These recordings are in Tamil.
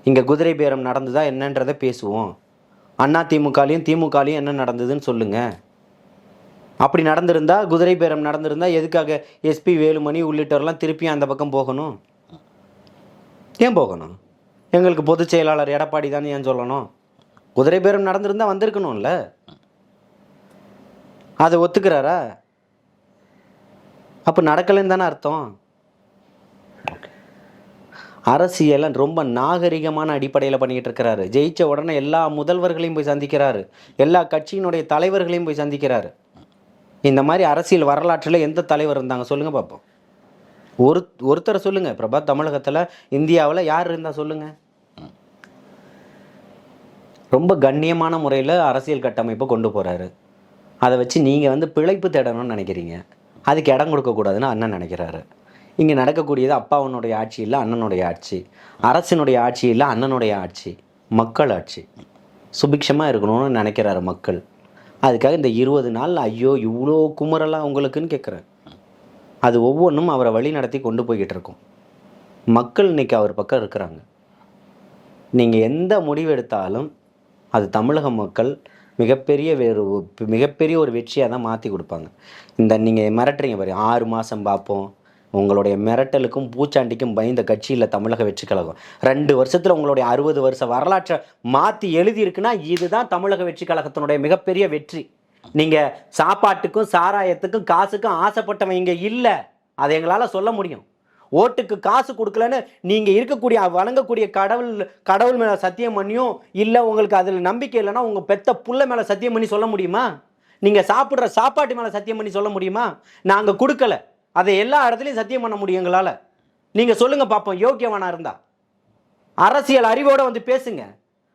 இங்கே குதிரை பேரம் நடந்ததா என்னன்றதை பேசுவோம். அதிமுகலையும் திமுகலையும் என்ன நடந்ததுன்னு சொல்லுங்கள். அப்படி நடந்திருந்தா, குதிரை பேரம் நடந்திருந்தா எதுக்காக எஸ்பி வேலுமணி உள்ளிட்டவரெல்லாம் திருப்பியும் அந்த பக்கம் போகணும்? ஏன் போகணும்? எங்களுக்கு பொதுச் செயலாளர் எடப்பாடி தானே ஏன் சொல்லணும்? குதிரை பேரம் நடந்திருந்தால் வந்திருக்கணும்ல. அதை ஒத்துக்கிறாரா? அப்போ நடக்கலைன்னு தானே அர்த்தம். அரசியலை ரொம்ப நாகரிகமான அடிப்படையில் பண்ணிக்கிட்டு இருக்கிறாரு. ஜெயிச்ச உடனே எல்லா முதல்வர்களையும் போய் சந்திக்கிறாரு, எல்லா கட்சியினுடைய தலைவர்களையும் போய் சந்திக்கிறாரு. இந்த மாதிரி அரசியல் வரலாற்றில் எந்த தலைவர் இருந்தாங்க சொல்லுங்கள் பார்ப்போம். ஒருத்தரை சொல்லுங்கள். பிரபா தமிழகத்தில் இந்தியாவில் யார் இருந்தால் சொல்லுங்கள். ரொம்ப கண்ணியமான முறையில் அரசியல் கட்டமைப்பை கொண்டு போகிறாரு. அதை வச்சு நீங்கள் பிழைப்பு தேடணும்னு நினைக்கிறீங்க. அதுக்கு இடம் கொடுக்கக்கூடாதுன்னு அண்ணன் நினைக்கிறாரு. இங்கே நடக்கக்கூடியது அப்பாவனுடைய ஆட்சி இல்லை, அண்ணனுடைய ஆட்சி. அரசினுடைய ஆட்சி இல்லை, அண்ணனுடைய ஆட்சி. மக்கள் ஆட்சி. சுபிக்ஷமாக இருக்கணும்னு நினைக்கிறாரு மக்கள். அதுக்காக இந்த 20 நாள் ஐயோ இவ்வளோ குமரலாம் உங்களுக்குன்னு கேட்குறேன். அது ஒவ்வொன்றும் அவரை வழி நடத்தி கொண்டு போய்கிட்டு இருக்கும். மக்கள் இன்றைக்கி அவர் பக்கம் இருக்கிறாங்க. நீங்கள் எந்த முடிவு எடுத்தாலும் அது தமிழக மக்கள் மிகப்பெரிய ஒரு வெற்றியாக தான் மாற்றி கொடுப்பாங்க. நீங்கள் மிரட்டுறீங்க பாரு, 6 மாதம் பார்ப்போம். உங்களுடைய மிரட்டலுக்கும் பூச்சாண்டிக்கும் பயந்த கட்சியில் தமிழக வெற்றி கழகம் 2 வருஷத்தில் உங்களுடைய 60 வருஷ வரலாற்றை மாற்றி எழுதியிருக்குன்னா இதுதான் தமிழக வெற்றி கழகத்தினுடைய மிகப்பெரிய வெற்றி. நீங்கள் சாப்பாட்டுக்கும் சாராயத்துக்கும் காசுக்கும் ஆசைப்பட்டவங்க இல்லை, அதை எங்களால் சொல்ல முடியும். ஓட்டுக்கு காசு கொடுக்கலன்னு நீங்கள் இருக்கக்கூடிய வணங்கக்கூடிய கடவுள் மேலே சத்தியம் பண்ணியும் இல்லை, உங்களுக்கு அதில் நம்பிக்கை இல்லைன்னா உங்கள் பெத்த புள்ள மேலே சத்தியம் பண்ணி சொல்ல முடியுமா? நீங்கள் சாப்பிட்ற சாப்பாட்டு மேலே சத்தியம் பண்ணி சொல்ல முடியுமா? நாங்கள் கொடுக்கல, அதை எல்லா இடத்துலையும் சத்தியம் பண்ண முடியும் எங்களால். நீங்கள் சொல்லுங்கள் பார்ப்போம். யோக்கியவானா இருந்தா அரசியல் அறிவோடு பேசுங்க.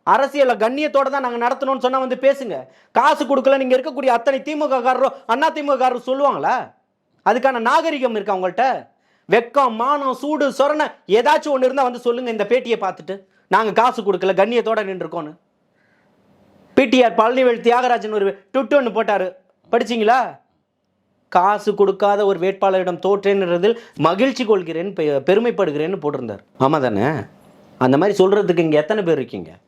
அரசியலை கண்ணியத்தோடு தான் நாங்கள் நடத்தணும்னு சொன்னால் பேசுங்க. காசு கொடுக்கல நீங்கள் இருக்கக்கூடிய அத்தனை திமுககாரரோ அதிமுககாரரோ சொல்லுவாங்களா? அதுக்கான நாகரிகம் இருக்கா உங்கள்கிட்ட? வெக்கம், மானம், சூடு, சொரணை ஏதாச்சும் ஒன்று இருந்தால் சொல்லுங்கள். இந்த பேட்டியை பார்த்துட்டு நாங்கள் காசு கொடுக்கல, கண்ணியத்தோடு நின்றுருக்கோன்னு. பிடிஆர் பழனிவேல் தியாகராஜன் ஒரு ட்விட் ஒன்று போட்டார், படிச்சிங்களா? காசு கொடுக்காத ஒரு வேட்பாளரிடம் தோற்றேன்றதில் மகிழ்ச்சி கொள்கிறேன், பெருமைப்படுகிறேன்னு போட்டிருந்தார். ஆமாம் தானே? அந்த மாதிரி சொல்கிறதுக்கு இங்கே எத்தனை பேர் இருக்கீங்க?